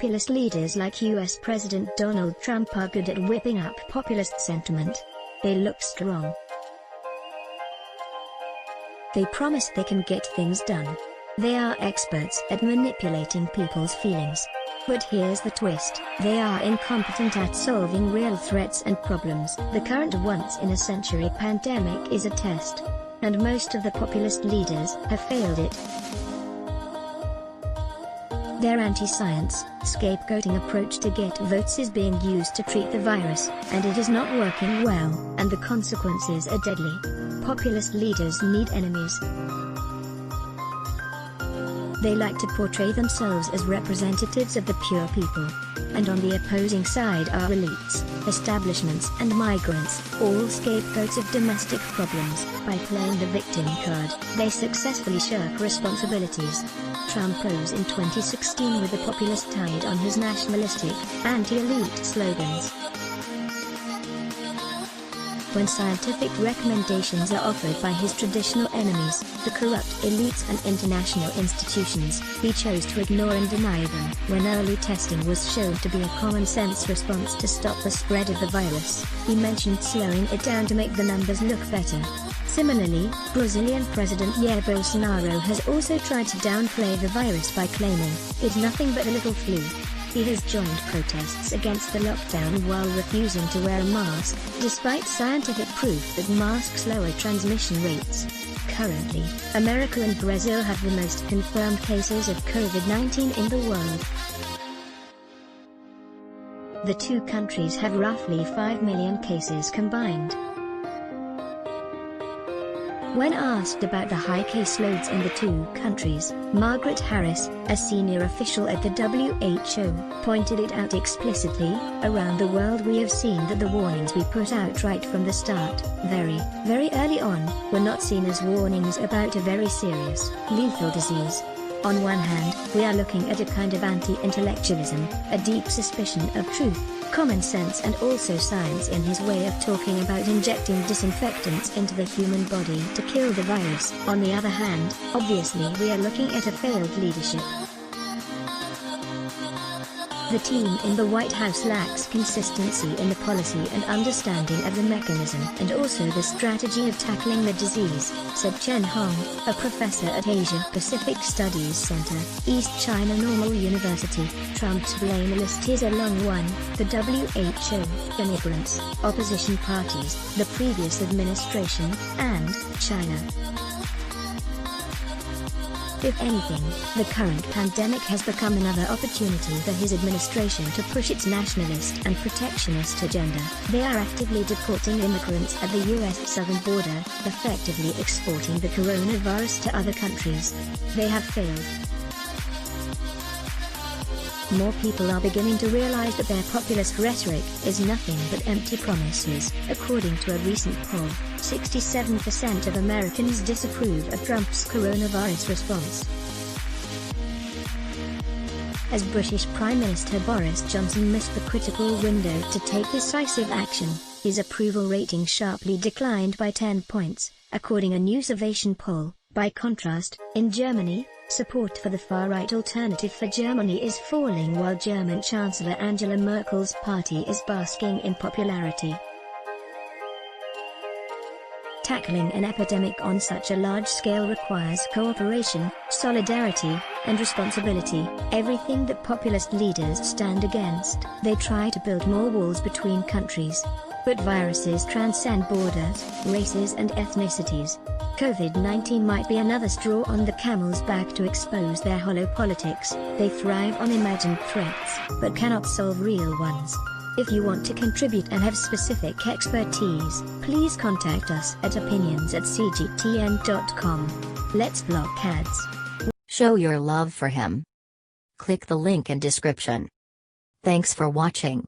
populist leaders like US President Donald Trump are good at whipping up populist sentiment. They look strong. They promise they can get things done. They are experts at manipulating people's feelings. But here's the twist: they are incompetent at solving real threats and problems. The current once-in-a-century pandemic is a test. And most of the populist leaders have failed it. Their anti-science, scapegoating approach to get votes is being used to treat the virus, and it is not working well, and the consequences are deadly. Populist leaders need enemies. They like to portray themselves as representatives of the pure people. And on the opposing side are elites, establishments and migrants, all scapegoats of domestic problems. By playing the victim card, they successfully shirk responsibilities. Trump rose in 2016 with the populist tide on his nationalistic, anti-elite slogans. When scientific recommendations are offered by his traditional enemies, the corrupt elites and international institutions, he chose to ignore and deny them. When early testing was shown to be a common-sense response to stop the spread of the virus, he mentioned slowing it down to make the numbers look better. Similarly, Brazilian President Jair Bolsonaro has also tried to downplay the virus by claiming, "It's nothing but a little flu." He has joined protests against the lockdown while refusing to wear a mask, despite scientific proof that masks lower transmission rates. Currently, America and Brazil have the most confirmed cases of COVID-19 in the world. The two countries have roughly 5 million cases combined. When asked about the high caseloads in the two countries, Margaret Harris, a senior official at the WHO, pointed it out explicitly. "Around the world we have seen that the warnings we put out right from the start, very early on, were not seen as warnings about a very serious, lethal disease. On one hand, we are looking at a kind of anti-intellectualism, a deep suspicion of truth, common sense and also science in his way of talking about injecting disinfectants into the human body to kill the virus. On the other hand, obviously we are looking at a failed leadership. The team in the White House lacks consistency in the policy and understanding of the mechanism and also the strategy of tackling the disease," said Chen Hong, a professor at Asia-Pacific Studies Center, East China Normal University. Trump's blame list is a long one: the WHO, immigrants, opposition parties, the previous administration, and China. If anything, the current pandemic has become another opportunity for his administration to push its nationalist and protectionist agenda. They are actively deporting immigrants at the U.S. southern border, effectively exporting the coronavirus to other countries. They have failed. More people are beginning to realize that their populist rhetoric is nothing but empty promises. According to a recent poll, 67% of Americans disapprove of Trump's coronavirus response. As British Prime Minister Boris Johnson missed the critical window to take decisive action, his approval rating sharply declined by 10 points, according to a News Ovation poll. By contrast, in Germany, support for the far-right Alternative for Germany is falling while German Chancellor Angela Merkel's party is basking in popularity. Tackling an epidemic on such a large scale requires cooperation, solidarity, and responsibility, everything that populist leaders stand against. They try to build more walls between countries. But viruses transcend borders, races and ethnicities. COVID-19 might be another straw on the camel's back to expose their hollow politics. They thrive on imagined threats, but cannot solve real ones. If you want to contribute and have specific expertise, please contact us at opinions@cgtn.com. Let's block ads. Show your love for him. Click the link in description. Thanks for watching.